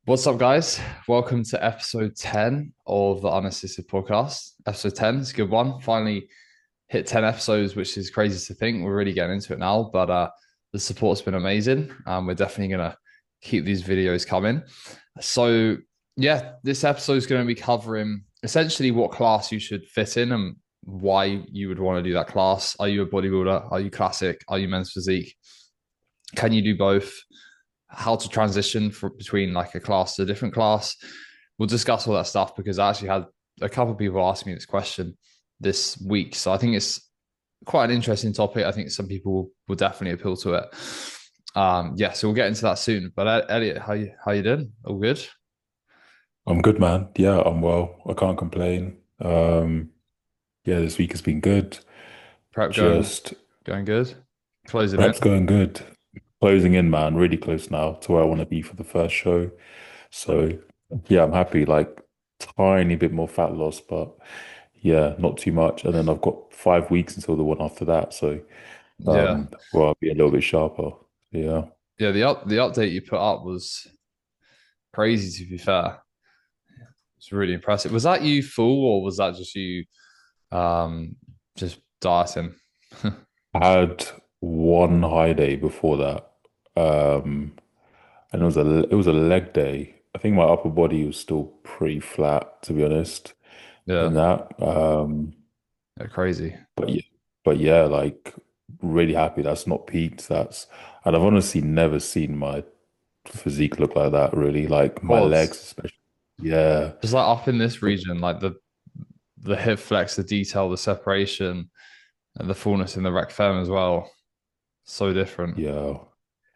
What's up, guys? Welcome to episode 10 of the Unassisted podcast. Episode 10 is a good one. Finally hit 10 episodes, which is crazy to think. We're really getting into it now, but the support's been amazing. We're definitely going to keep these videos coming. So, yeah, this episode is going to be covering essentially what class you should fit in and why you would want to do that class. Are you a bodybuilder? Are you classic? Are you men's physique? Can you do both? How to transition between like a class to a different class. We'll discuss all that stuff because I actually had a couple of people ask me this question this week. So I think it's quite an interesting topic. I think some people will definitely appeal to it. Yeah, so we'll get into that soon. But Elliot, how you doing? All good? I'm good, man. Yeah, I'm well. I can't complain. Yeah, this week has been good. Prep Just going good? Closing in? prep's going good. Closing in, man. Really close now to where I want to be for the first show. So, yeah, I'm happy. Like, tiny bit more fat loss, but yeah, not too much. And then I've got 5 weeks until the one after that. So, Yeah. well, I'll be a little bit sharper. Yeah. Yeah, the update you put up was crazy to be fair. It's really impressive. Was that you full or was that just you um just dieting? I had one high day before that. Um, and it was a leg day. I think my upper body was still pretty flat, to be honest, in Yeah, that. yeah, crazy. But yeah, but yeah, like really happy that's not peaked. And I've honestly never seen my physique look like that, really. Like my Quads. legs, especially. Yeah, Just like up in this region, like the hip flex, the detail, the separation, and the fullness in the rec fem as well. So different. yeah,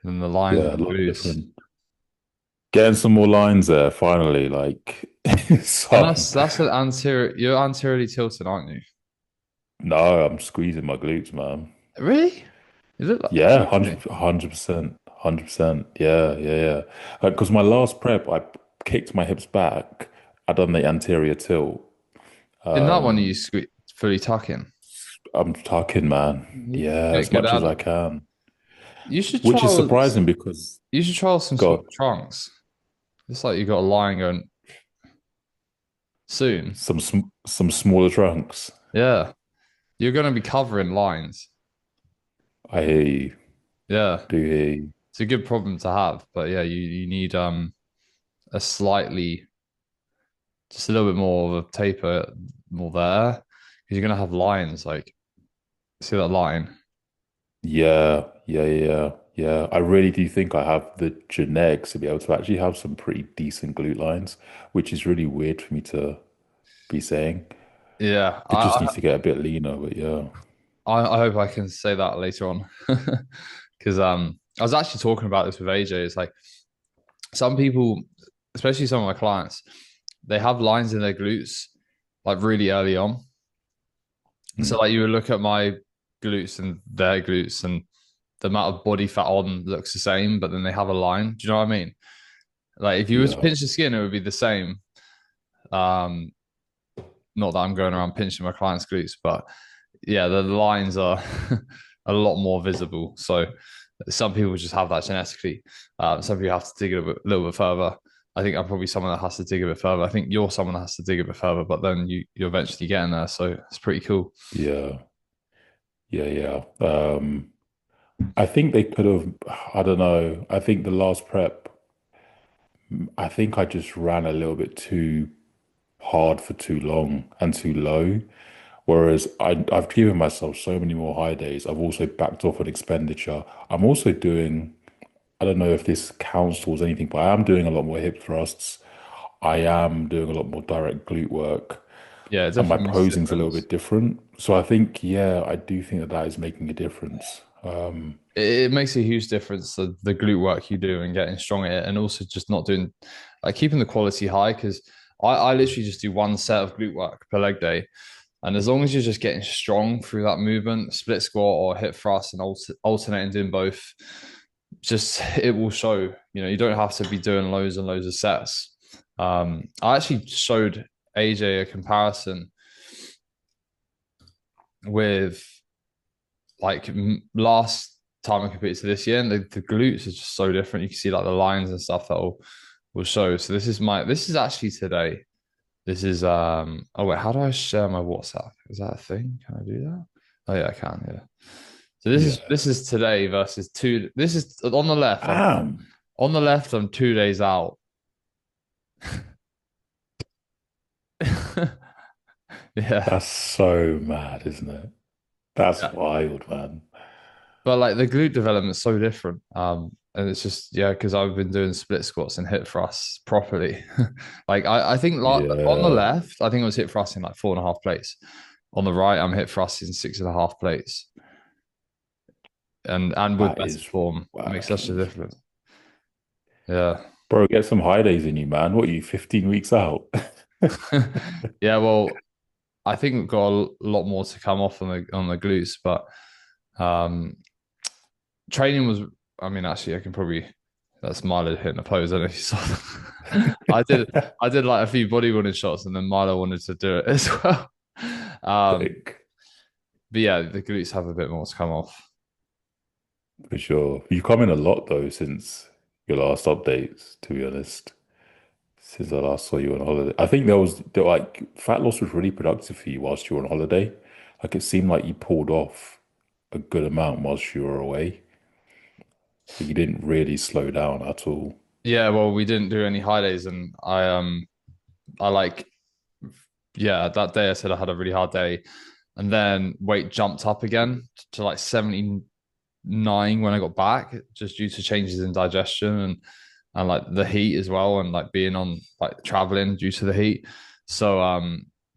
And the lines in yeah, a the lot glutes. different. Getting some more lines there, finally. Like And some. that's an anterior. You're anteriorly tilted, aren't you? No, I'm squeezing my glutes, man. Really? You Yeah, look at me. 100%, 100%. Yeah, yeah, yeah. Because my last prep, I kicked my hips back. I done the anterior tilt. In that one, you Um, fully tuck in. I'm tucking, man. You Yeah, get as good much at as I it. can, You should which is try. surprising because You should try some small God, trunks. It's like you got a line going soon. some smaller trunks. Yeah, you're going to be covering lines. I hear you. Yeah. Do hear you. It's a good problem to have, but yeah, you need a slightly just a little bit more of a taper more there because you're gonna have lines like see that line. Yeah, yeah, yeah, yeah. I really do think I have the genetics to be able to actually have some pretty decent glute lines, which is really weird for me to be saying. Yeah, It just needs to get a bit leaner, but yeah. I hope I can say that later on because I was actually talking about this with AJ. It's like some people, especially some of my clients, they have lines in their glutes like really early on. So Mm. like you would look at my glutes and their glutes and the amount of body fat on looks the same, but then they have a line. Do you know what I mean? Like if you were to Yeah. pinch the skin, it would be the same. Um, not that I'm going around pinching my clients' glutes, but yeah, the lines are a lot more visible. So some people just have that genetically. Some people have to dig a little bit further. I think I'm probably someone that has to dig a bit further. I think you're someone that has to dig a bit further, but then you're eventually getting there. So it's pretty cool. Yeah. Yeah, yeah. I think they could have, I don't know. I think the last prep, I think I just ran a little bit too hard for too long and too low. Whereas I've given myself so many more high days. I've also backed off on expenditure. I'm also doing, I don't know if this counts towards anything, but I am doing a lot more hip thrusts. I am doing a lot more direct glute work, Yeah, it and my definitely makes a posing's a little difference. bit different. So I think, yeah, I do think that that is making a difference. It makes a huge difference the glute work you do and getting strong at it, and also just not doing like keeping the quality high. Because I literally just do one set of glute work per leg day, and as long as you're just getting strong through that movement, split squat or hip thrust, and alternating doing both, just it will show. You know, you don't have to be doing loads and loads of sets. I actually showed AJ a comparison with like last time I competed to this year, and the glutes are just so different. You can see like the lines and stuff that will will show. So this is actually today. This is oh wait, how do I share my WhatsApp? Is that a thing? Can I do that? Oh yeah, I can, yeah. So Yeah. this is today versus two. This is on the left. I'm Damn. on the left, I'm 2 days out. Yeah. That's so mad, isn't it? That's Yeah. wild, man. But like the glute development's so different. And it's just yeah, because I've been doing split squats and hip thrusts properly. Like I think like on the Yeah. left, I think I was hip thrusting like 4.5 plates. On the right, I'm hip thrusting 6.5 plates. And with That better is form makes such a wacky. difference. Yeah. Bro, get some high days in you, man. What are you, 15 weeks out? Yeah, well, I think we've got a lot more to come off on the glutes, but um training was I mean actually I can probably that's Milo hitting a pose. I don't know if you saw that. I did like a few bodybuilding shots and then Milo wanted to do it as well. Um Sick, but yeah, the glutes have a bit more to come off. for sure. You come in a lot though since your last updates, to be honest. Since I last saw you on holiday. I think like fat loss was really productive for you whilst you were on holiday. Like it seemed like you pulled off a good amount whilst you were away. Like you didn't really slow down at all. Yeah, well, we didn't do any high days and I like yeah, that day I said I had a really hard day and then weight jumped up again to like 79 when I got back, just due to changes in digestion and like the heat as well, and like being on like traveling due to the heat. So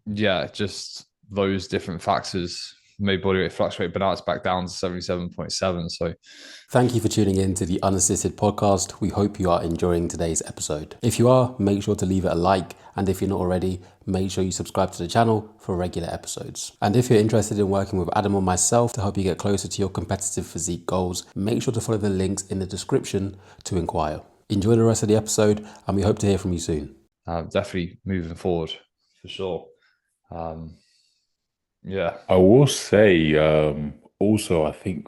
yeah, just those different factors made body weight fluctuate, but now it's back down to 77.7. So Thank you for tuning in to the Unassisted podcast. We hope you are enjoying today's episode. If you are, make sure to leave it a like. And if you're not already, make sure you subscribe to the channel for regular episodes. And if you're interested in working with Adam or myself to help you get closer to your competitive physique goals, make sure to follow the links in the description to inquire. Enjoy the rest of the episode, and we hope to hear from you soon. definitely moving forward for sure. Um, yeah. I will say, also, I think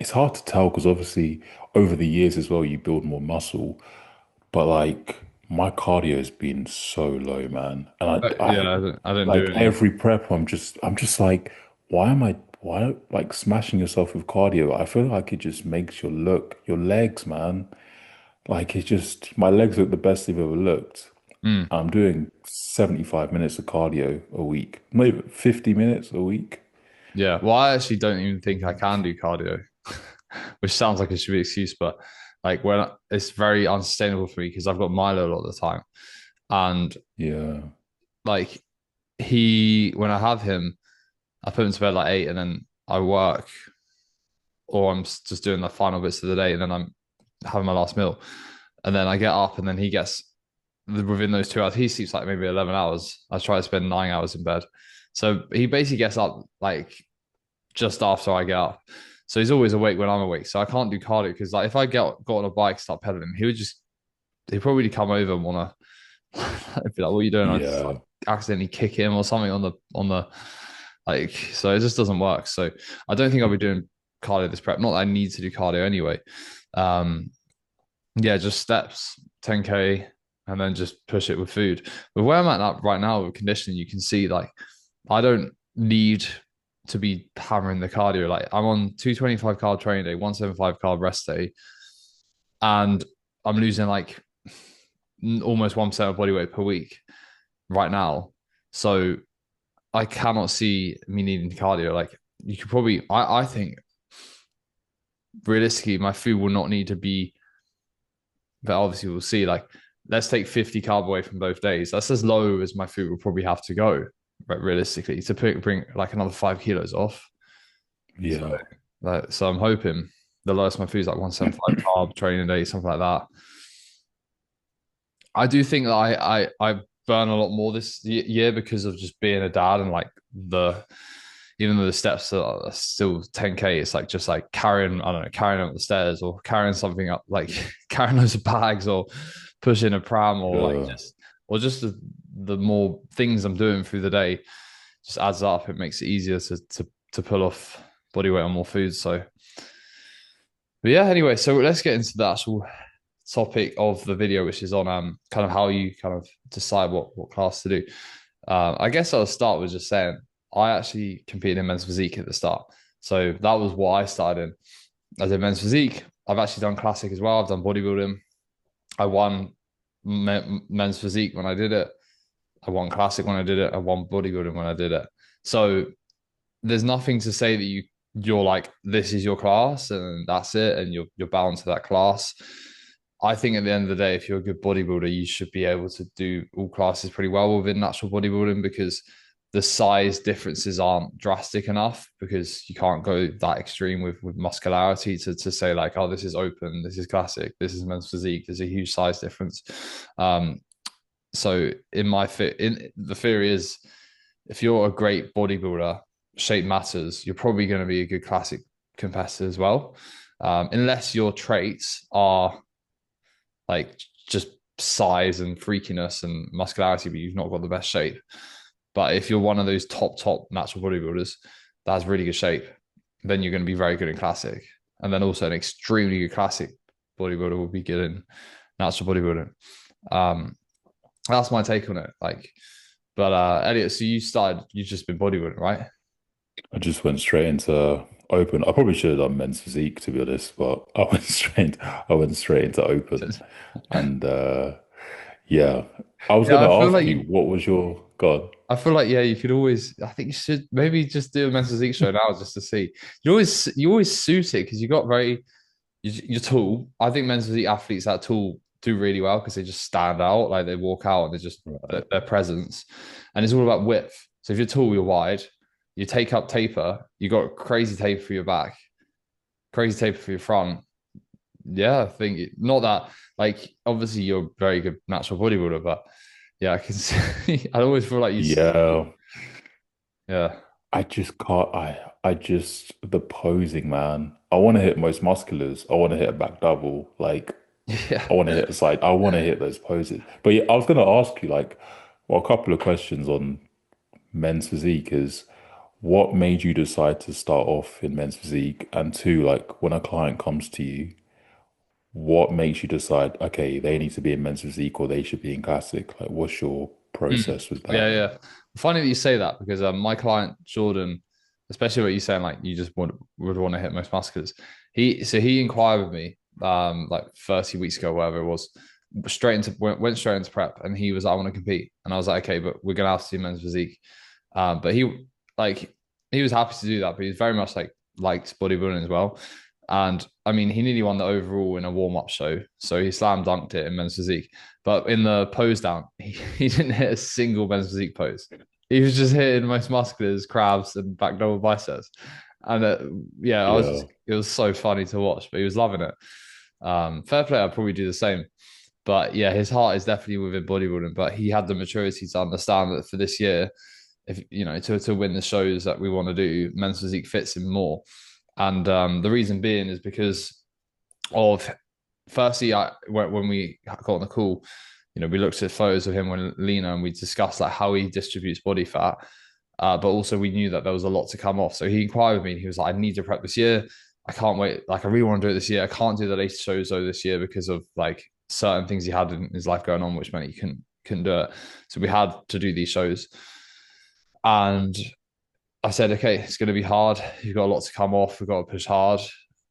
it's hard to tell because obviously over the years as well, you build more muscle. But like my cardio has been so low, man. And Yeah, I didn't do like any. every prep, I'm just like, why like smashing yourself with cardio? I feel like it just makes your legs, man. Like it just, my legs look the best they've ever looked. Mm. I'm doing 75 minutes of cardio a week, not even 50 minutes a week. Yeah, well, I actually don't even think I can do cardio, which sounds like it should be an excuse, but like it's very unsustainable for me because I've got Milo a lot of the time, and Yeah. like when I have him, I put him to bed like 8, and then I work, or I'm just doing the final bits of the day, and then I'm having my last meal, and then I get up, and then he gets within those 2 hours, he sleeps like maybe 11 hours. I try to spend 9 hours in bed, so he basically gets up like just after I get up. So he's always awake when I'm awake. So I can't do cardio because like if I got on a bike, start pedaling, he'd probably come over and wanna be like, "What are you doing?" I just like Yeah. accidentally kick him or something on the like. So it just doesn't work. So I don't think I'll be doing cardio this prep. Not that I need to do cardio anyway. Um, yeah, just steps, 10K, and then just push it with food. But where I'm at right now with conditioning, you can see like I don't need to be hammering the cardio. Like I'm on 225 carb training day, 175 carb rest day, and I'm losing like almost 1% of body weight per week right now. So I cannot see me needing cardio. Like you could probably, I think realistically, my food will not need to be, but obviously we'll see. Like let's take 50 carb away from both days. That's as low as my food will probably have to go, but realistically, to bring like another 5 kilos off. So, Yeah. so I'm hoping the lowest my food is like 175 carb training day, something like that. I do think that I burn a lot more this year because of just being a dad and like even though the steps are still 10K, it's like just like carrying, I don't know, carrying up the stairs or carrying something up, like carrying loads of bags or pushing a pram or like Yeah. just the more things I'm doing through the day just adds up. It makes it easier to pull off body weight on more food. So, but yeah, anyway, so let's get into the actual topic of the video, which is on kind of how you kind of decide what class to do. I guess I'll start with just saying I actually competed in men's physique at the start. So that was what I started in. I did men's physique. I've actually done classic as well. I've done bodybuilding. I won men's physique when I did it. I won classic when I did it. I won bodybuilding when I did it. So there's nothing to say that you're like, this is your class and that's it, and you're bound to that class. I think at the end of the day, if you're a good bodybuilder, you should be able to do all classes pretty well within natural bodybuilding, because the size differences aren't drastic enough, because you can't go that extreme with muscularity to say like, oh, this is open, this is classic, this is men's physique. There's a huge size difference. So the theory is, if you're a great bodybuilder, shape matters. You're probably going to be a good classic competitor as well, unless your traits are like just size and freakiness and muscularity, but you've not got the best shape. But if you're one of those top natural bodybuilders that has really good shape, then you're going to be very good in classic. And then also an extremely good classic bodybuilder will be good in natural bodybuilding. That's my take on it. Elliot, so you've just been bodybuilding, right? I just went straight into open. I probably should have done men's physique, to be honest, but I went straight into open. And yeah, I was gonna ask you, what was your God? I feel like, yeah, you could always, I think you should maybe just do a men's physique show now just to see. You always suit it because you're tall. I think men's physique athletes that tall do really well because they just stand out. Like they walk out and they're just their presence. And it's all about width. So if you're tall, you're wide. You take up taper, you got crazy taper for your back, crazy taper for your front. Yeah, I think not that, like, obviously you're a very good natural bodybuilder, but yeah, I can see. I always feel like yeah. I just can't. The posing, man. I want to hit most musculars. I want to hit a back double. Like, yeah. I want to hit a side. I want to hit those poses. But yeah, I was going to ask you, like, well, a couple of questions on men's physique is, what made you decide to start off in men's physique? And two, like, when a client comes to you, what makes you decide, okay, they need to be in men's physique or they should be in classic? Like, what's your process with that? Yeah. Funny that you say that, because my client Jordan, especially what you're saying, like you just would want to hit most musculars. He inquired with me like 30 weeks ago, whatever it was, went straight into prep, and he was like, I want to compete, and I was like, okay, but we're gonna have to do men's physique. But he was happy to do that, but he's very much likes bodybuilding as well. And I mean, he nearly won the overall in a warm-up show. So he slam dunked it in men's physique. But in the pose down, he didn't hit a single men's physique pose. He was just hitting most musculars, crabs, and back double biceps. And it was so funny to watch, but he was loving it. Fair play, I'd probably do the same. But yeah, his heart is definitely within bodybuilding, but he had the maturity to understand that for this year, if you know, to win the shows that we want to do, men's physique fits him more. And the reason being is because of, firstly, when we got on the call, you know, we looked at photos of him when leaner, and we discussed like how he distributes body fat. But also we knew that there was a lot to come off. So he inquired with me and he was like, I need to prep this year. I can't wait. Like, I really want to do it this year. I can't do the latest shows though this year because of like certain things he had in his life going on, which meant he couldn't do it. So we had to do these shows. And I said, okay, it's going to be hard. You've got a lot to come off. We've got to push hard.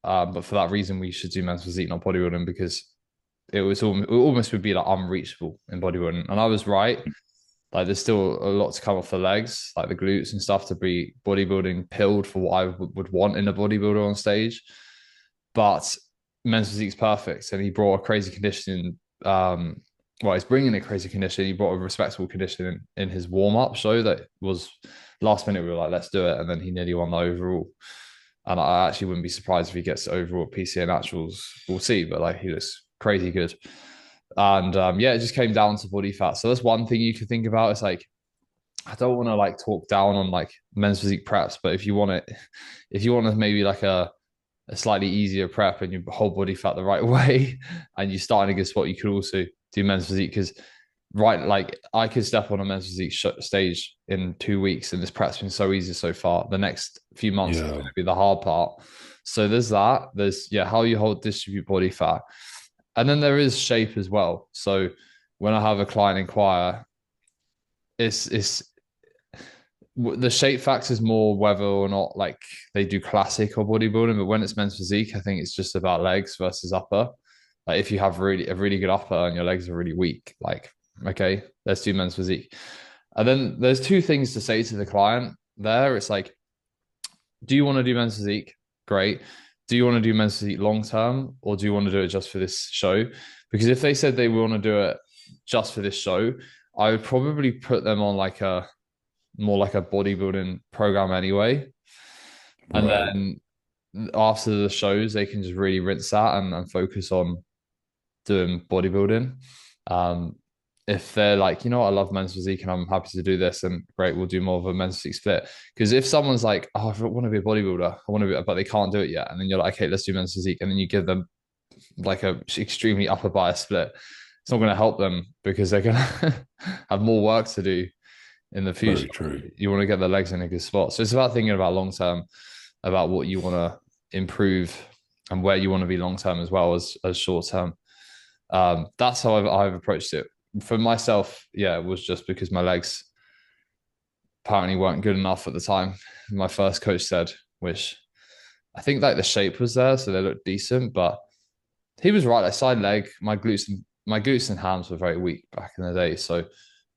But for that reason, we should do men's physique, not bodybuilding, because it almost would be like unreachable in bodybuilding. And I was right. Like, there's still a lot to come off the legs, like the glutes and stuff, to be bodybuilding pilled for what I would want in a bodybuilder on stage. But men's physique's perfect. And he brought a crazy conditioning. He's bringing a crazy condition. He brought a respectable condition in his warm-up show that was last minute. We were like, let's do it. And then he nearly won the overall. And I actually wouldn't be surprised if he gets overall PCA Naturals. We'll see. But like, he looks crazy good. And it just came down to body fat. So that's one thing you could think about. It's like, I don't want to like talk down on like men's physique preps, but if you want to maybe like a slightly easier prep and you hold body fat the right way and you start in a good spot, you could also do men's physique, because like I could step on a men's physique stage in 2 weeks, and this prep's been so easy so far. The next few months is going to be the hard part. So there's that. There's how you distribute body fat. And then there is shape as well. So when I have a client inquire, it's the shape factor is more whether or not like they do classic or bodybuilding. But when it's men's physique, I think it's just about legs versus upper. Like if you have a really good upper and your legs are really weak, like okay, let's do men's physique. And then there's two things to say to the client there. It's like, do you want to do men's physique? Great. Do you want to do men's physique long term, or do you want to do it just for this show? Because if they said they want to do it just for this show, I would probably put them on like a more like a bodybuilding program anyway. And Right. then after the shows, they can just really rinse that and focus on doing bodybuilding. Um, if they're like, you know what, I love men's physique and I'm happy to do this, and great, we'll do more of a men's physique split. Because if someone's like, oh, I want to be a bodybuilder, I want to be, but they can't do it yet, and then you're like, okay, let's do men's physique, and then you give them like a extremely upper bias split, it's not going to help them because they're going to have more work to do in the future. Very true. You want to get their legs in a good spot. So it's about thinking about long term, about what you want to improve and where you want to be long term as well as short term. That's how I've approached it. For myself, yeah, it was just because my legs apparently weren't good enough at the time. My first coach said, which I think like the shape was there, so they looked decent, but he was right. Like side leg, my glutes and hams were very weak back in the day, so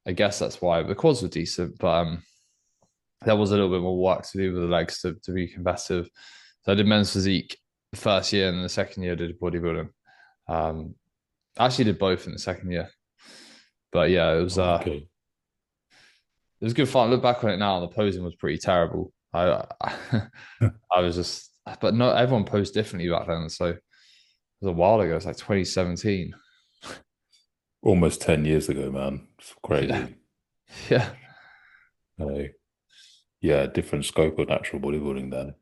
I guess that's why the quads were decent, but there was a little bit more work to do with the legs to be competitive. So I did men's physique the first year, and the second year I did bodybuilding. Um, I actually did both in the second year, but yeah, Okay. it was good fun. I look back on it now, and the posing was pretty terrible. I was just, but no, everyone posed differently back then. So it was a while ago. It's like 2017. Almost 10 years ago, man. It's Yeah, crazy. yeah, Uh, yeah, different scope of natural bodybuilding then.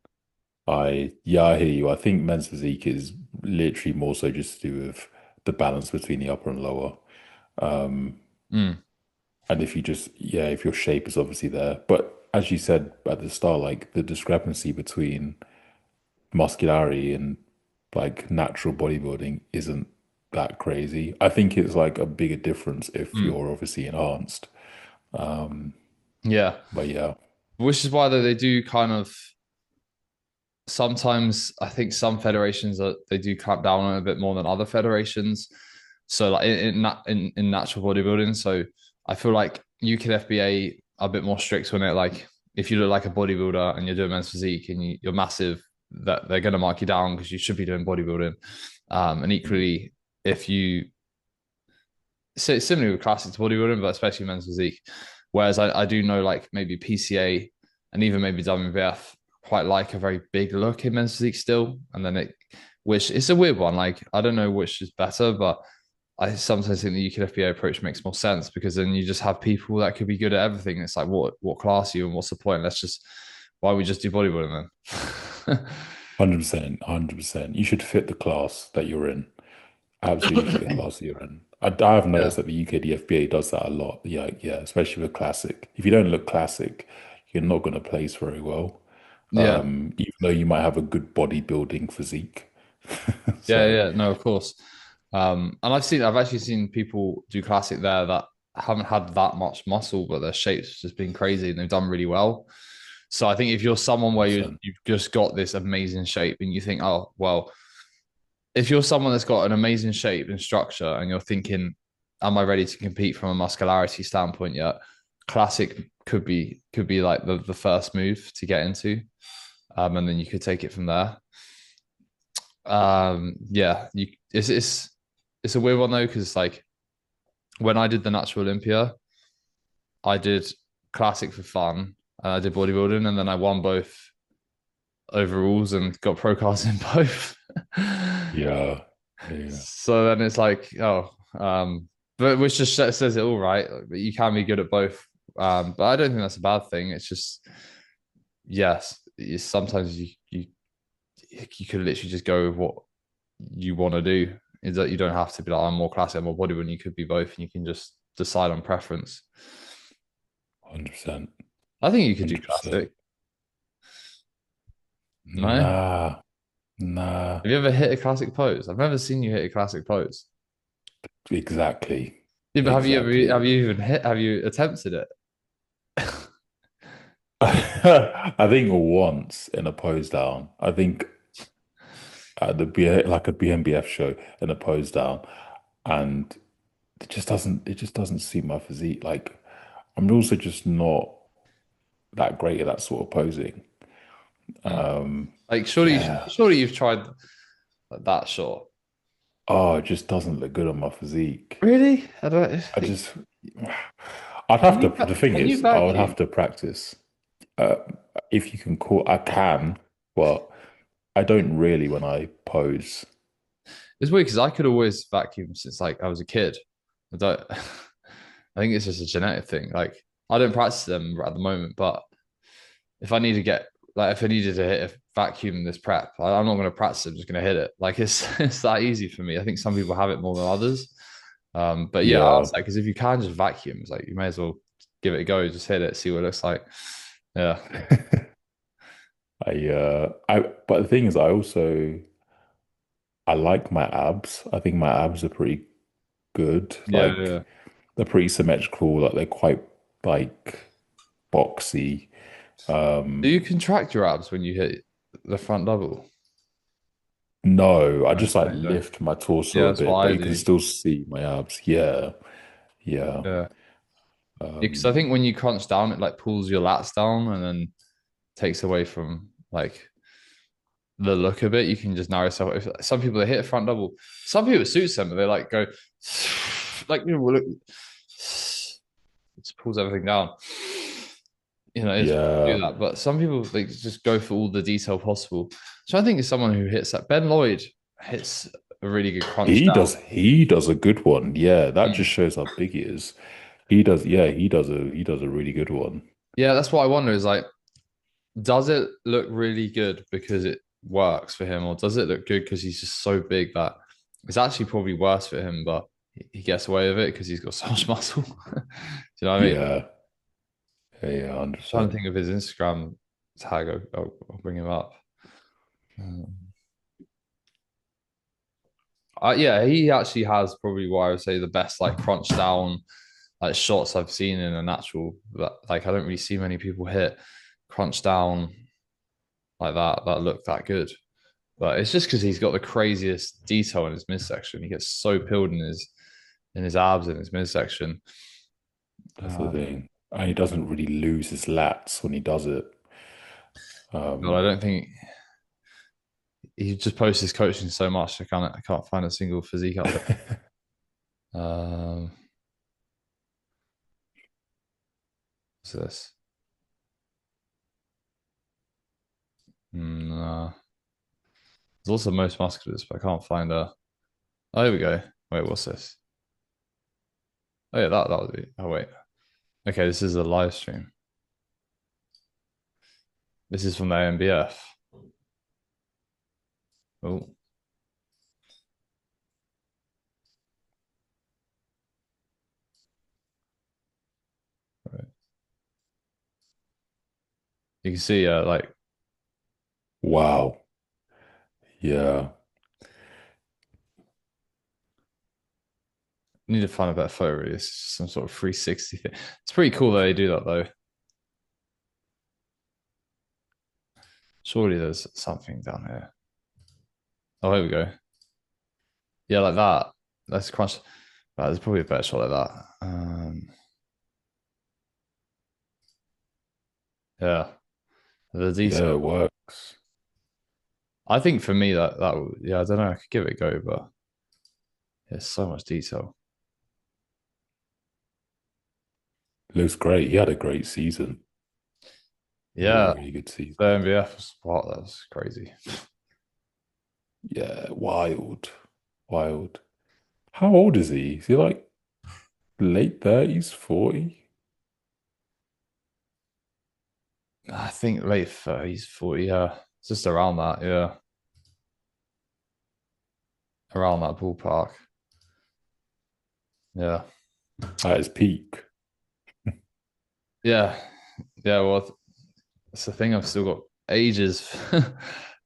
I hear you. I think men's physique is literally more so just to do with the balance between the upper and lower. Um, mm, and if you just, yeah, if your shape is obviously there. But as you said at the start, like the discrepancy between muscularity and like natural bodybuilding isn't that crazy. I think it's like a bigger difference if mm, you're obviously enhanced. Um, yeah. but yeah, Which is why though they do kind of sometimes I think some federations are they do clamp down on it a bit more than other federations. So like in natural bodybuilding, so I feel like UKFBA are a bit more strict on it. Like if you look like a bodybuilder and you're doing men's physique and you're massive, that they're going to mark you down because you should be doing bodybuilding. And equally, if you so it's similar with classic to bodybuilding, but especially men's physique. Whereas I do know like maybe PCA and even maybe WBF quite like a very big look in men's physique still. And then which it's a weird one. Like I don't know which is better, but I sometimes think the UKFBA approach makes more sense because then you just have people that could be good at everything. It's like what class are you and what's the point? Let's just why don't we just do bodybuilding then? 100%, 100%. You should fit the class that you're in. Absolutely fit the class that you're in. I have Yeah. noticed that the UKDFBA does that a lot. Yeah, yeah, especially with classic. If you don't look classic, you're not going to place very well. Yeah. Even though you might have a good bodybuilding physique. Yeah, So, yeah, no, of course. And I've actually seen people do classic there that haven't had that much muscle, but their shape's just been crazy and they've done really well. So I think if you're someone where percent you've just got this amazing shape and you think, oh, well, if you're someone that's got an amazing shape and structure and you're thinking, am I ready to compete from a muscularity standpoint yet? Classic could be like the first move to get into. And then you could take it from there. Yeah, it's a weird one though because like when I did the Natural Olympia, I did classic for fun and I did bodybuilding, and then I won both overalls and got pro cards in both. yeah, yeah, So then it's like, oh, but which just says it all, right? Like, you can be good at both. But I don't think that's a bad thing. It's just yes, sometimes you could literally just go with what you want to do. Is that you don't have to be like I'm more classic, I'm more bodybuilding. You could be both, and you can just decide on preference. 100%, I think you could do 100%. classic. No, Nah, Nah, Have you ever hit a classic pose? I've never seen you hit a classic pose. exactly. Yeah, but have Exactly. you even have you attempted it? I think once in a pose down. I think at like a BNBF show in a pose down, and it just doesn't suit my physique. Like I'm also just not that great at that sort of posing. Mm. Um, Like yeah. surely you've tried like that shot. Oh, it just doesn't look good on my physique. Really? I don't I think. just, I'd have to, the thing Can you is, I would have vacuum? to practice. Uh, if you can call, I can, but I don't really when I pose. It's weird because I could always vacuum since like I was a kid. I don't. I think it's just a genetic thing. Like I don't practice them at the moment, but if I need to get like if I needed to hit a vacuum in this prep, I'm not going to practice it. I'm just going to hit it. Like it's it's that easy for me. I think some people have it more than others. But yeah, I Yeah. was like, because if you can just vacuum, it's like you may as well give it a go. Just hit it, see what it looks like. Yeah, But the thing is, I like my abs. I think my abs are pretty good. yeah, Like yeah. they're pretty symmetrical. Like they're quite like boxy. Do Um, you contract your abs when you hit the front double? no, I No, just like no, you don't. lift my torso Yeah, a that's what bit, but I you can do. still see my abs. Yeah, yeah. Yeah. Because I Um, think when you crunch down, it like pulls your lats down and then takes away from like the look of it. You can just narrow yourself. If some people they hit a front double, some people it suits them, but they like go like look, it just pulls everything down. You know, it's do yeah. that. But some people they just go for all the detail possible. So I think it's someone who hits that. Ben Lloyd hits a really good crunch down. He does a good one. Yeah, that just Mm. shows how big he is. He does a really good one. Yeah, that's what I wonder is like, does it look really good because it works for him, or does it look good because he's just so big that it's actually probably worse for him, but he gets away with it because he's got so much muscle? Do you know what I mean? Yeah, yeah, yeah, Trying to 100%. think of his Instagram tag. I'll bring him up. Um, yeah, he actually has probably what I would say the best like crunch down like shots I've seen in a natural. But like I don't really see many people hit crunch down like that look that good. But it's just because he's got the craziest detail in his midsection. He gets so peeled in his abs and his midsection. That's the Um, thing. And he doesn't really lose his lats when he does it. but I Um, don't think he just posts his coaching so much. I can't find a single physique update. Um, what's this? Nah. There's also most musculars, but I can't find a. Oh, here we go. Wait, what's this? Oh yeah, that would be. Oh wait. Okay, this is a live stream. This is from the AMBF. Oh, right. You can see, like wow. Yeah. need to find a better photo. Really. It's some sort of 360 thing. It's pretty cool that they do that though. Surely there's something down here. Oh, here we go. Yeah, like that. Let's crunch. Right, there's probably a better shot like that. Yeah, the Yeah, it detail. works. I think for me yeah, I don't know. I could give it a go, but there's so much detail. Looks great. He had a great season. Really, Yeah, really good season. the MVF was wow, that was crazy. Yeah, wild. Wild. How old is he? Is he like late 30s, 40? I think late 30s, 40. Yeah, it's just around that. Yeah, around that ballpark. Yeah, At his peak. yeah, yeah. Well, it's the thing. I've still got ages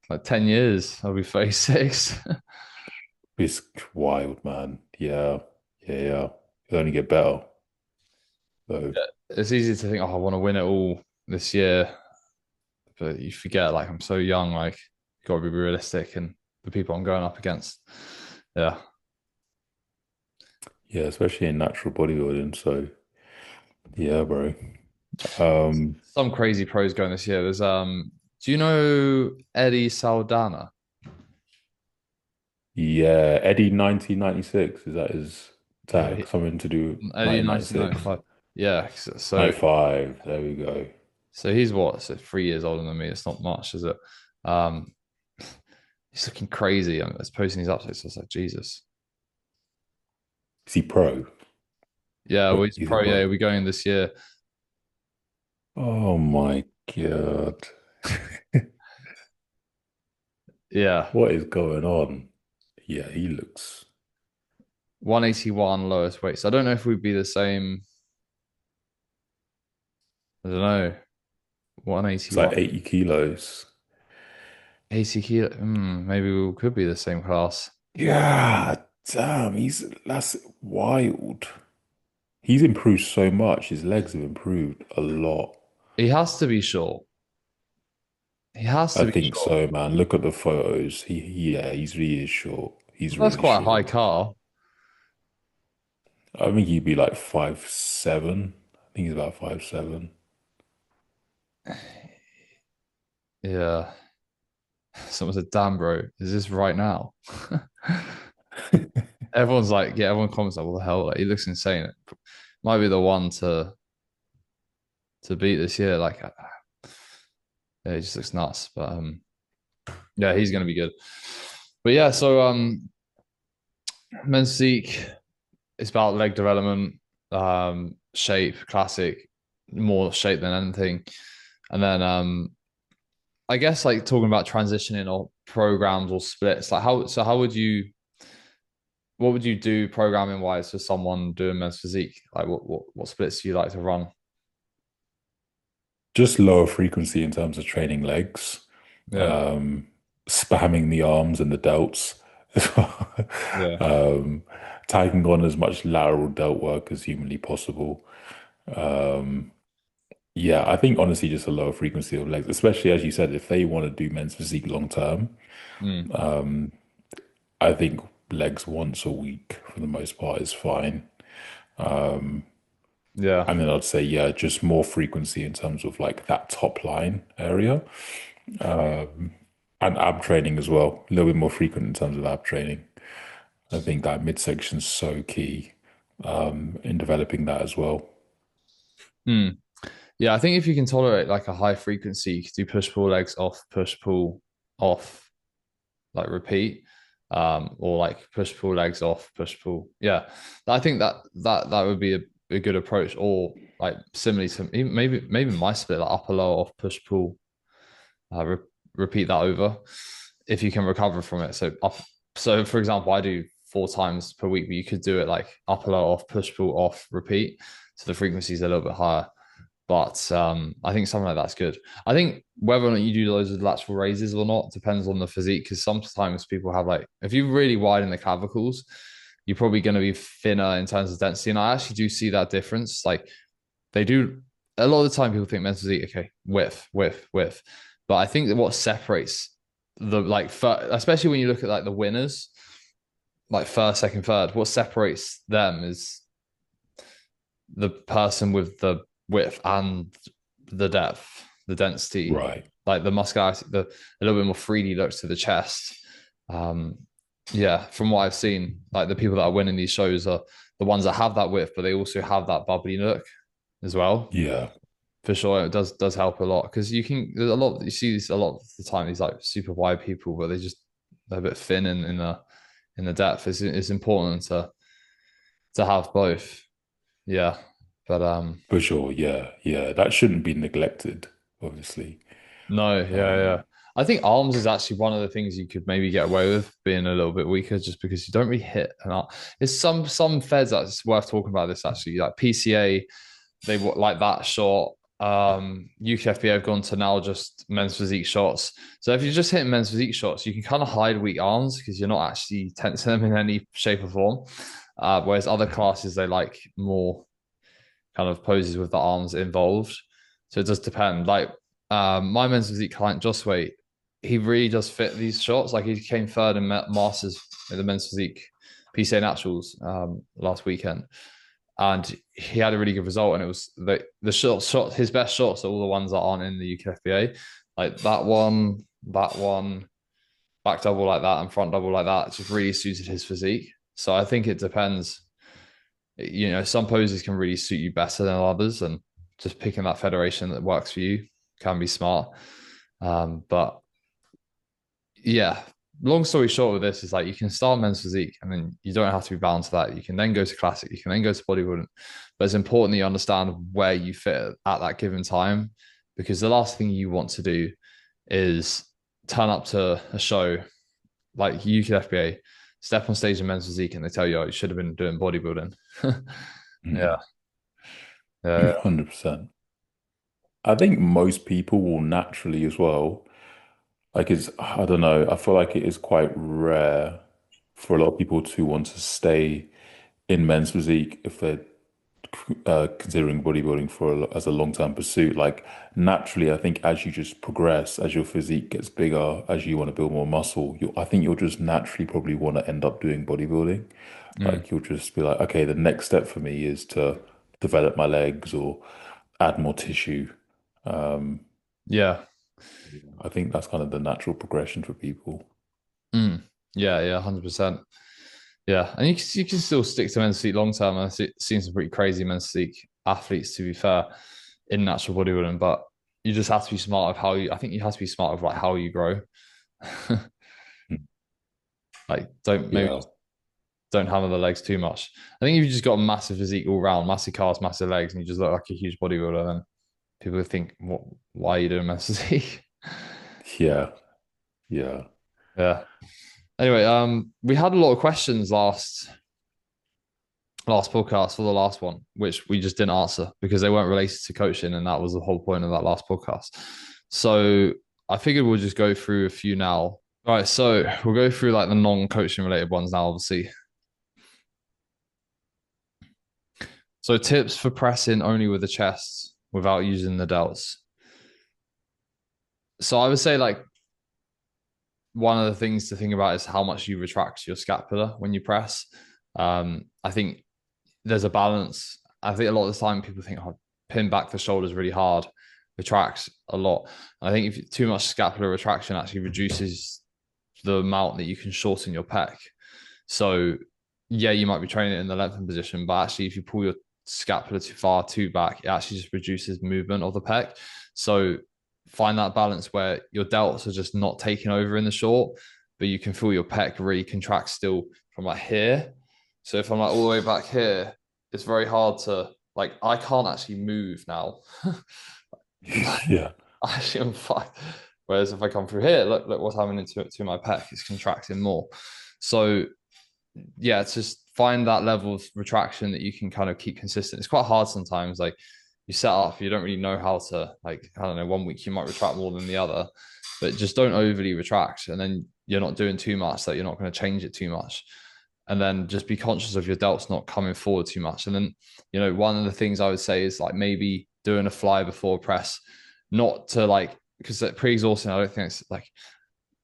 like 10 years, I'll be 36. It's wild, man. Yeah, yeah. It'll only get better. So It's easy to think, oh, I want to win it all this year, but you forget, like, I'm so young, like, you got to be realistic and the people I'm going up against. Yeah. yeah, especially in natural bodybuilding. So yeah, bro. Um, Some crazy pros going this year. Do you know Eddie Saldana? yeah, Eddie 1996, is that his Yeah, tag? Something to do with Eddie 1996. 1995. Yeah, so 95, there we go. so he's what? So 3 years older than me. It's not much, is it? Um, he's looking crazy. I was posting his updates. So I was like, Jesus. Is he pro? Yeah, well, Oh, he's he's a pro. Yeah, pro. we're going this year. Oh my God. Yeah, What is going on? Yeah, he looks, 181 lowest weight. So I don't know if we'd be the same. I don't know. it's like 181, 80 kilos. 80 kilo. Maybe we could be the same class. Yeah, damn, that's wild. He's improved so much. His legs have improved a lot. He has to be short. He has I to be think short. so, man. Look at the photos. Yeah, he's really is short. He's That's really quite a high short. car. I think he'd be like 5'7". I think he's about 5'7". Yeah. Someone said, damn, bro, is this right now? Everyone's like, yeah, everyone comments like, what the hell? Like, he looks insane. It might be the one to beat this year. Like, yeah, he just looks nuts. But yeah, he's gonna be good. But yeah, so men's physique, it's about leg development, shape, classic, more shape than anything. And then I guess like talking about transitioning or programs or splits, like how would you what would you do programming wise for someone doing men's physique? Like what splits do you like to run? Just lower frequency in terms of training legs, Yeah, um, spamming the arms and the delts, yeah. um, tagging on as much lateral delt work as humanly possible. Um, yeah, I think honestly, just a lower frequency of legs, especially as you said, if they want to do men's physique long term, Mm, I think legs once a week for the most part is fine. yeah. And then I'd say, yeah, just more frequency in terms of like that top line area. And ab training as well, a little bit more frequent in terms of ab training. I think that midsection's so key in developing that as well. Mm. Yeah, I think if you can tolerate like a high frequency, you could do push pull legs off, push pull off, like repeat, or like push pull legs off, push pull. Yeah, I think that would be a good approach, or like similarly to maybe my split, like upper lower off, push pull, re repeat that over if you can recover from it. So up, so for example, I do 4 times per week, but you could do it like upper lower off, push pull off, repeat. So the frequency is a little bit higher. But I think something like that's good. I think whether or not you do those with lateral raises or not depends on the physique. Because sometimes people have like, if you really widen the clavicles, you're probably going to be thinner in terms of density. And I actually do see that difference. Like they do a lot of the time, people think men's physique, okay, width, width, width. But I think that what separates the like, especially when you look at like the winners, like first, second, third, what separates them is the person with the width and the depth, the density, Right. like the muscularity, the a little bit more 3D looks to the chest. Um, yeah, from what I've seen, like the people that are winning these shows are the ones that have that width, but they also have that bubbly look as well. Yeah. For sure, it does help a lot because you can there's a lot you see this a lot of the time these like super wide people, but they're a bit thin in the depth. It's important to have both. Yeah, but For sure. Yeah. Yeah. That shouldn't be neglected, obviously. no, yeah, yeah. Um, I think arms is actually one of the things you could maybe get away with being a little bit weaker, just because you don't really hit an arm. There's some feds that's worth talking about this actually, like PCA, they like that shot. UKFBA have gone to now just men's physique shots. So if you're just hitting men's physique shots, you can kind of hide weak arms because you're not actually tensing them in any shape or form. Whereas other classes, they like more kind of poses with the arms involved. So it does depend. Like my men's physique client, Josway, he really does fit these shots. Like he came third in Masters in the men's physique PCA Naturals last weekend, and he had a really good result. And it was the shot, his best shots are all the ones that aren't in the UKFBA, like that one, back double like that, and front double like that. Just really suited his physique. So I think it depends. You know, some poses can really suit you better than others, and just picking that federation that works for you can be smart. But yeah, long story short of this is like you can start men's physique and then you don't have to be bound to that. You can then go to classic, you can then go to bodybuilding. But it's important that you understand where you fit at that given time, because the last thing you want to do is turn up to a show like UKFBA, step on stage in men's physique, and they tell you, oh, you should have been doing bodybuilding. Yeah. Yeah. 100%. I think most people will naturally as well. Like I don't know, I feel like it is quite rare for a lot of people to want to stay in men's physique if they're considering bodybuilding as a long-term pursuit. Like naturally, I think as you just progress, as your physique gets bigger, as you want to build more muscle, I think you'll just naturally probably want to end up doing bodybuilding. Mm. Like you'll just be like, okay, the next step for me is to develop my legs or add more tissue. Um, Yeah. I think that's kind of the natural progression for people. Mm. Yeah, yeah, 100%. Yeah, and you can still stick to men's physique long term. I've seen some pretty crazy men's physique athletes, to be fair, in natural bodybuilding. But you just have to be smart of how you. I think you have to be smart of like how you grow. Like, Yeah. don't hammer the legs too much. I think if you just got a massive physique all round, massive calves, massive legs, and you just look like a huge bodybuilder, then people would think, "What? Why are you doing men's physique?" Yeah. Yeah. Yeah. Anyway, we had a lot of questions last podcast for the last one, which we just didn't answer because they weren't related to coaching, and that was the whole point of that last podcast. So I figured we'll just go through a few now. All right, so we'll go through like the non-coaching related ones now, obviously. So tips for pressing only with the chest without using the delts. So I would say like one of the things to think about is how much you retract your scapula when you press. I think there's a balance. I think a lot of the time people think, oh, pin back the shoulders really hard, retracts a lot. I think if too much scapular retraction actually reduces the amount that you can shorten your pec. So yeah, you might be training in the lengthened position, but actually if you pull your scapula too far, too back, it actually just reduces movement of the pec. So find that balance where your delts are just not taking over in the short, but you can feel your pec really contract still from like here. So if I'm like all the way back here, it's very hard to like, I can't actually move now. Yeah. Actually, I'm fine. Whereas if I come through here, look what's happening to my pec. It's contracting more. So yeah, it's just find that level of retraction that you can kind of keep consistent. It's quite hard sometimes. Like you set up, you don't really know how to like, I don't know, one week you might retract more than the other, but just don't overly retract. And then you're not doing too much that you're not going to change it too much. And then just be conscious of your delts not coming forward too much. And then, you know, one of the things I would say is like maybe doing a fly before press, not to like, because pre-exhausting, I don't think it's like,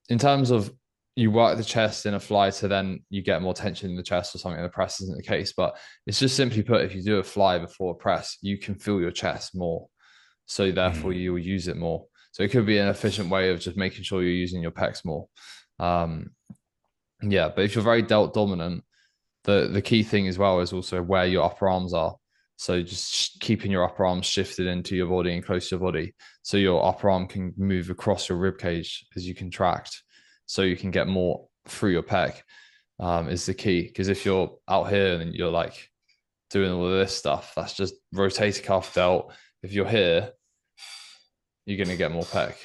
in terms of you work the chest in a fly to then you get more tension in the chest or something, and the press isn't the case. But it's just simply put, if you do a fly before a press, you can feel your chest more. So therefore you will use it more. So it could be an efficient way of just making sure you're using your pecs more. Yeah, but if you're very delt dominant, the key thing as well is also where your upper arms are. So just keeping your upper arms shifted into your body and close to your body, so your upper arm can move across your rib cage as you contract, so you can get more through your pec. Is the key, because if you're out here and you're like doing all of this stuff, that's just rotator cuff delt. If you're here, you're gonna get more pec.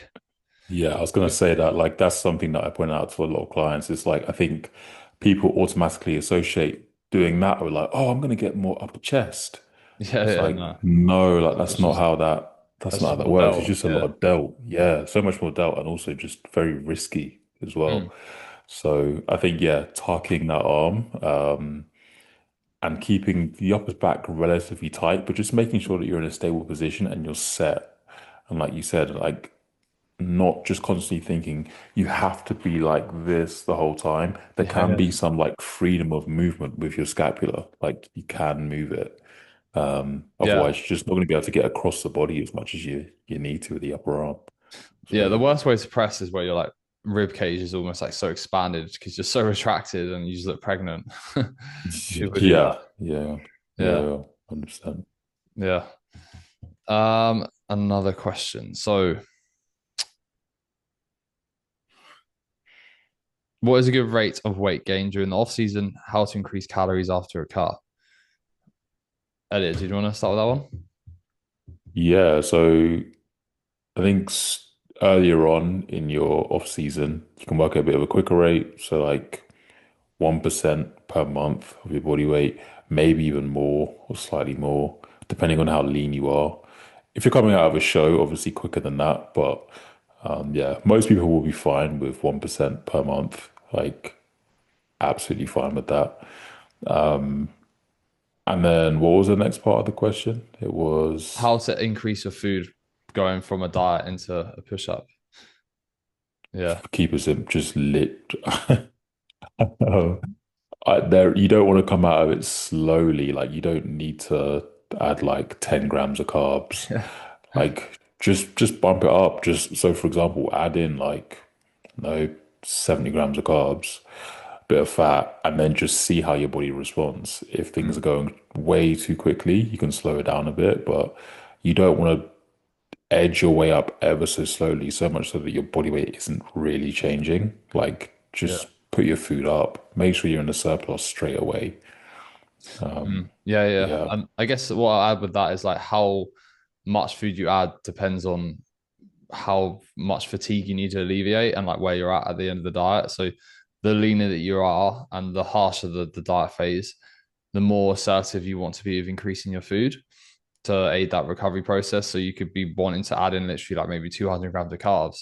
Yeah, I was going to say that, like, that's something that I point out to a lot of clients. It's like, I think people automatically associate doing that with like, oh, I'm going to get more upper chest. Yeah, It's yeah, like, no, no, like, that's it's not just how that That's That's not just how that more works. It's doubt. just a lot Yeah. of doubt. Yeah, so much more doubt and also just very risky as well. Mm. So I think, yeah, tucking that arm, and keeping the upper back relatively tight, but just making sure that you're in a stable position and you're set. And like you said, like not just constantly thinking you have to be like this the whole time. There Yeah. can Yeah. be some like freedom of movement with your scapula. Like you can move it. Yeah. Otherwise, you're just not going to be able to get across the body as much as you need to with the upper arm. Yeah. The So worst way to press is where your like rib cage is almost like so expanded because you're so retracted and you just look pregnant. People do that. yeah, yeah, Yeah. yeah, 100%. Yeah. Another question. So, what is a good rate of weight gain during the off season? How to increase calories after a cut? Elliot, do you want to start with that one? Yeah, so I think earlier on in your off season, you can work at a bit of a quicker rate. So like 1% per month of your body weight, maybe even more or slightly more, depending on how lean you are. If you're coming out of a show, obviously quicker than that. But yeah, most people will be fine with 1% per month. Like absolutely fine with that. And then what was the next part of the question? It was How to increase your food going from a diet into a push up? Yeah. keep us in just lit. There, you don't want to come out of it slowly. Like you don't need to add like 10 grams of carbs. Yeah. Like just bump it up. Just so for example, add in like no 70 grams of carbs, bit of fat, and then just see how your body responds. If things Mm. are going way too quickly, you can slow it down a bit, but you don't want to edge your way up ever so slowly, so much so that your body weight isn't really changing. Like Yeah. just put your food up, make sure you're in the surplus straight away. Mm. Yeah. Yeah. Yeah, And I guess what I'll add with that is like how much food you add depends on how much fatigue you need to alleviate and like where you're at the end of the diet. So the leaner that you are and the harsher the diet phase, the more assertive you want to be with increasing your food to aid that recovery process. So you could be wanting to add in literally like maybe 200 grams of carbs.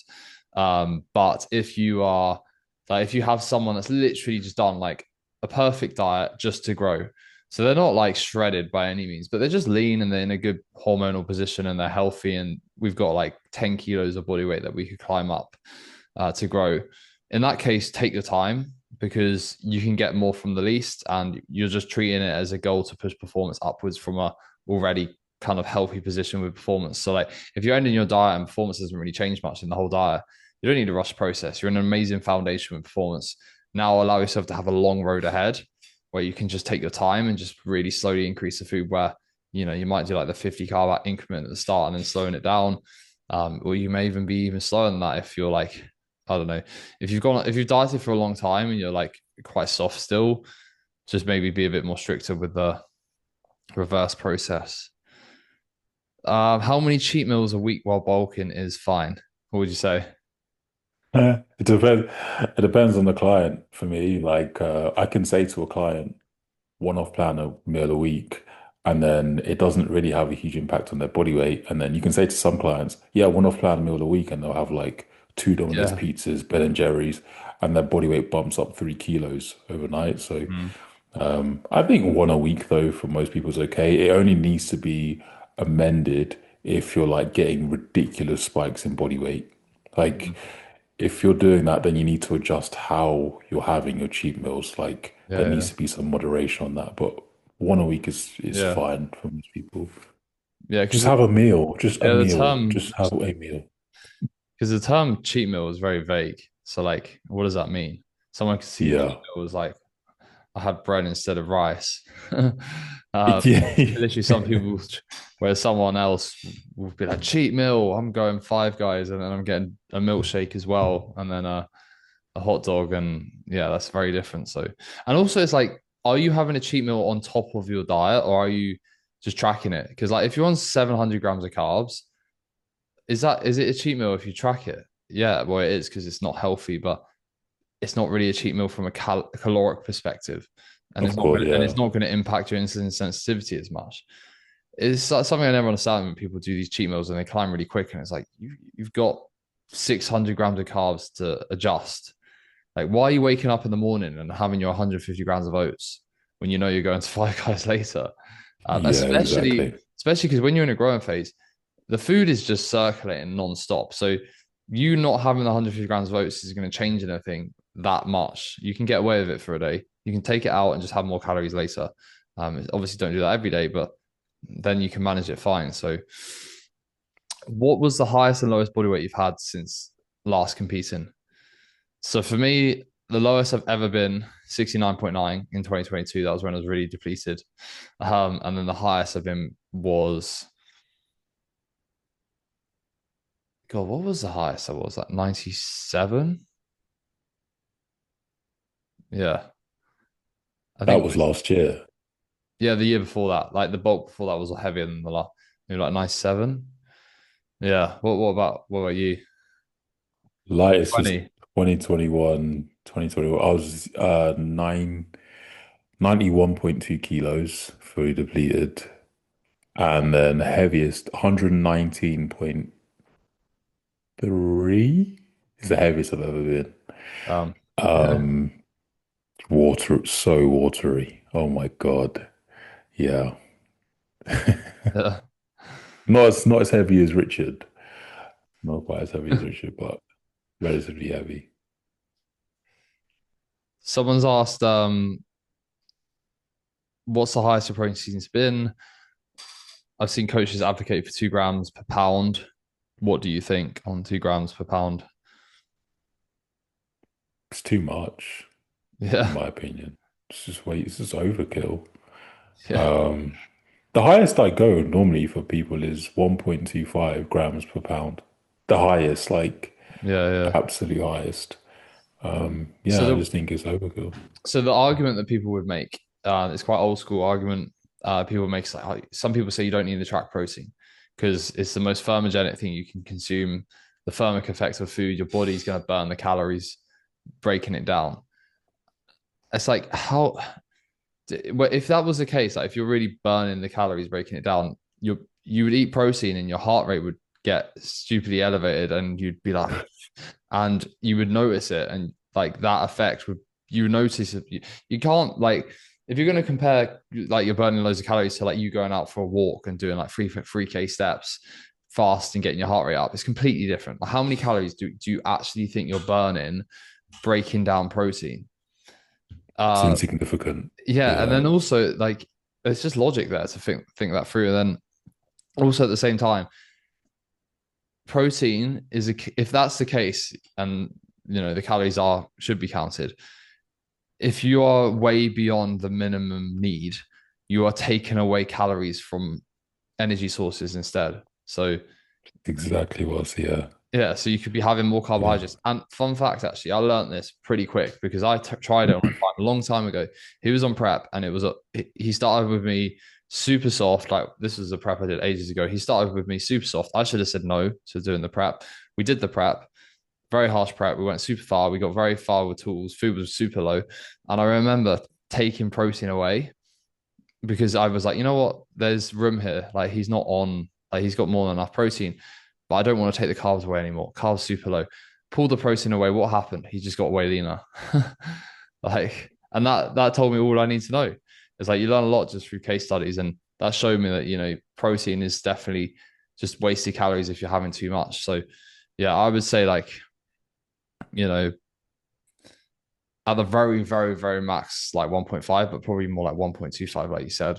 But if you are like, if you have someone that's literally just done like a perfect diet just to grow, so they're not like shredded by any means, but they're just lean and they're in a good hormonal position and they're healthy. And we've got like 10 kilos of body weight that we could climb up to grow. In that case, take your time because you can get more from the least and you're just treating it as a goal to push performance upwards from a already kind of healthy position with performance. So like if you're ending your diet and performance doesn't really change much in the whole diet, you don't need a rush process. You're in an amazing foundation with performance. Now allow yourself to have a long road ahead where you can just take your time and just really slowly increase the food where, you know, you might do like the 50 carb increment at the start and then slowing it down. Or you may even be even slower than that if you're like, I don't know, if you've dieted for a long time and you're like quite soft still, just maybe be a bit more stricter with the reverse process. How many cheat meals a week while bulking is fine? What would you say? it depends. It depends on the client. For me, like I can say to a client, one-off plan a meal a week, and then it doesn't really have a huge impact on their body weight. And then you can say to some clients, yeah, one-off plan a meal a week, and they'll have like two Domino's Yeah. pizzas, Ben and Jerry's, and their body weight bumps up 3 kilos overnight. So Mm. I think one a week though for most people is okay. It only needs to be amended if you're like getting ridiculous spikes in body weight. Like Mm. if you're doing that, then you need to adjust how you're having your cheat meals. Like Yeah, there yeah, needs to be some moderation on that. But one a week is yeah, fine for most people. yeah. Just have a meal. Just a Yeah, meal. Just have a meal. the term cheat meal is very vague. So like, what does that mean? Someone could see a cheat Yeah. meal as like I had bread instead of rice. Yeah. Literally, some people, where someone else would be like, cheat meal, I'm going Five Guys, and then I'm getting a milkshake as well, and then a hot dog. And yeah, that's very different. So, and also, it's like, are you having a cheat meal on top of your diet, or are you just tracking it? Because, like, if you're on 700 grams of carbs, is it a cheat meal if you track it? Yeah, well, it is because it's not healthy, but it's not really a cheat meal from a caloric perspective, and Of course, it's yeah. not going to impact your insulin sensitivity as much. it's like something I never understand when people do these cheat meals and they climb really quick, and it's like you've got 600 grams of carbs to adjust. Like, why are you waking up in the morning and having your 150 grams of oats when you know you're going to Five Guys later? Yeah, Especially exactly. because when you're in a growing phase, the food is just circulating non-stop. So you not having the 150 grams of oats is going to change anything that much. You can get away with it for a day. You can take it out and just have more calories later. Obviously, don't do that every day, but then you can manage it fine. So, what was the highest and lowest body weight you've had since last competing? So for me, the lowest I've ever been 69.9 in 2022. That was when I was really depleted. And then the highest I've been was, God, what was the highest I was? Like 97? Yeah. I That think it was was, last year. yeah, the year before that. Like the bulk before that was heavier than the last, maybe like 97. Yeah. What about you? Lightest was 20. 2021, 2021. I was 91.2 kilos, fully depleted. And then heaviest, 119.3 is the heaviest I've ever been. Yeah. Um, so watery. Oh my God. Yeah. Yeah. Not as heavy as Richard. Not quite as heavy as Richard, but relatively heavy. Someone's asked, what's the highest your protein season's been? I've seen coaches advocate for 2 grams per pound. What do you think on 2 grams per pound? It's too much, in Yeah, my opinion. It's just overkill. yeah, Um, the highest I go normally for people is 1.25 grams per pound. The highest, like yeah, yeah. absolute highest. So Yeah, I just think it's overkill. the argument that people would make, it's quite old school argument. People make like some people say you don't need the track protein because it's the most thermogenic thing you can consume. The thermic effects of food, your body's going to burn the calories, breaking it down. It's like how if that was the case, like if you're really burning the calories, breaking it down, you would eat protein and your heart rate would get stupidly elevated, and you'd be like, and you would notice it, and like that effect would you notice it. You can't like if you're going to compare like you're burning loads of calories to like you going out for a walk and doing like 3K steps fast and getting your heart rate up. It's completely different. Like, how many calories do you actually think you're burning breaking down protein? It's Uh, insignificant. yeah, and Yeah, then also like it's just logic there to think that through. And then also at the same time, protein is if that's the case, and the calories are should be counted. If you are way beyond the minimum need, you are taking away calories from energy sources instead. So exactly was. Yeah, yeah, so you could be having more yeah. carbohydrates. And fun fact, actually, I learned this pretty quick because I tried it on a long time ago. He was on prep, and it was he started with me super soft. Like this was a prep I did ages ago. He started with me super soft. I should have said no to doing the prep. We did the prep, very harsh prep. We went super far. We got very far with tools. Food was super low, and I remember taking protein away because I was like, you know what? There's room here. Like he's not on. Like he's got more than enough protein, but I don't want to take the carbs away anymore. Carbs super low. Pull the protein away. What happened? He just got way leaner. Like, and that told me all I need to know. It's like you learn a lot just through case studies, and that showed me that protein is definitely just wasted calories if you're having too much. So, yeah, I would say like you know at the very very very max like 1.5, but probably more like 1.25, like you said.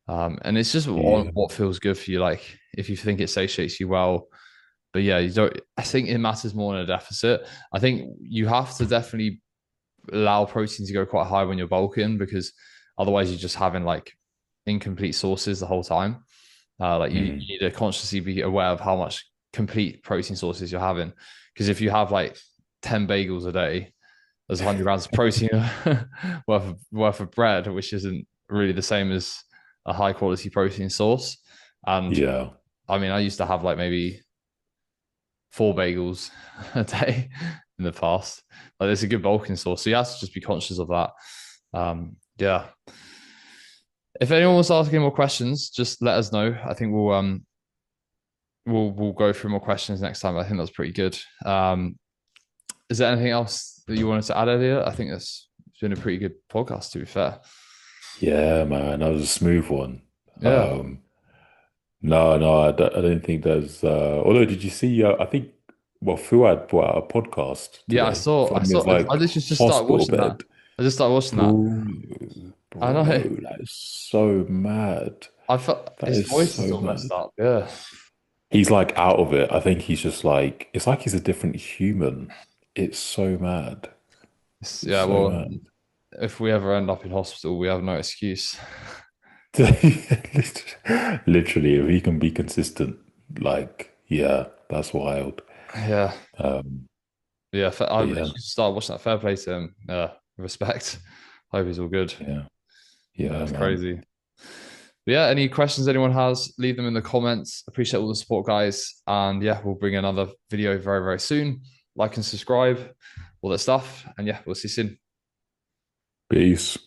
And it's just on Yeah. what feels good for you. Like if you think it satiates you well, but yeah, you don't. I think it matters more in a deficit. I think you have to definitely allow protein to go quite high when you're bulking because otherwise you're just having like incomplete sources the whole time. Like you Mm. need to consciously be aware of how much complete protein sources you're having. Because if you have like 10 bagels a day, there's 100 grams of protein worth of bread, which isn't really the same as a high quality protein source. And Yeah. I mean, I used to have like maybe 4 bagels a day in the past. Like, there's a good bulking source, so you have to just be conscious of that. Yeah. If anyone wants to ask any more questions, just let us know. I think we'll go through more questions next time. I think that's pretty good. Is there anything else that you wanted to add, Elliot? I think it's been a pretty good podcast, to be fair. Yeah, man, that was a smooth one. Yeah. Um, no, I don't think there's. Although, did you see? I think well, Fuad brought out a podcast Yeah, I today saw. I from saw. his I like literally just started hospital watching that. bed. I just started watching that. Bro, I know. bro, that is so mad. I felt That his is voice is so all messed mad. up. Yeah. He's like out of it. I think he's just like it's like he's a different human. It's so mad. It's Yeah. so Well, mad. if we ever end up in hospital, we have no excuse. Literally, if he can be consistent, like yeah, that's wild. Yeah. Um, Yeah. I but literally yeah, just started watching that. Fair play to him. Respect. Hope he's all good. yeah, Yeah, yeah, it's man. crazy. But yeah, any questions anyone has, leave them in the comments. Appreciate all the support, guys. And yeah, we'll bring another video very, very soon. Like and subscribe, all that stuff. And yeah, we'll see you soon. Peace.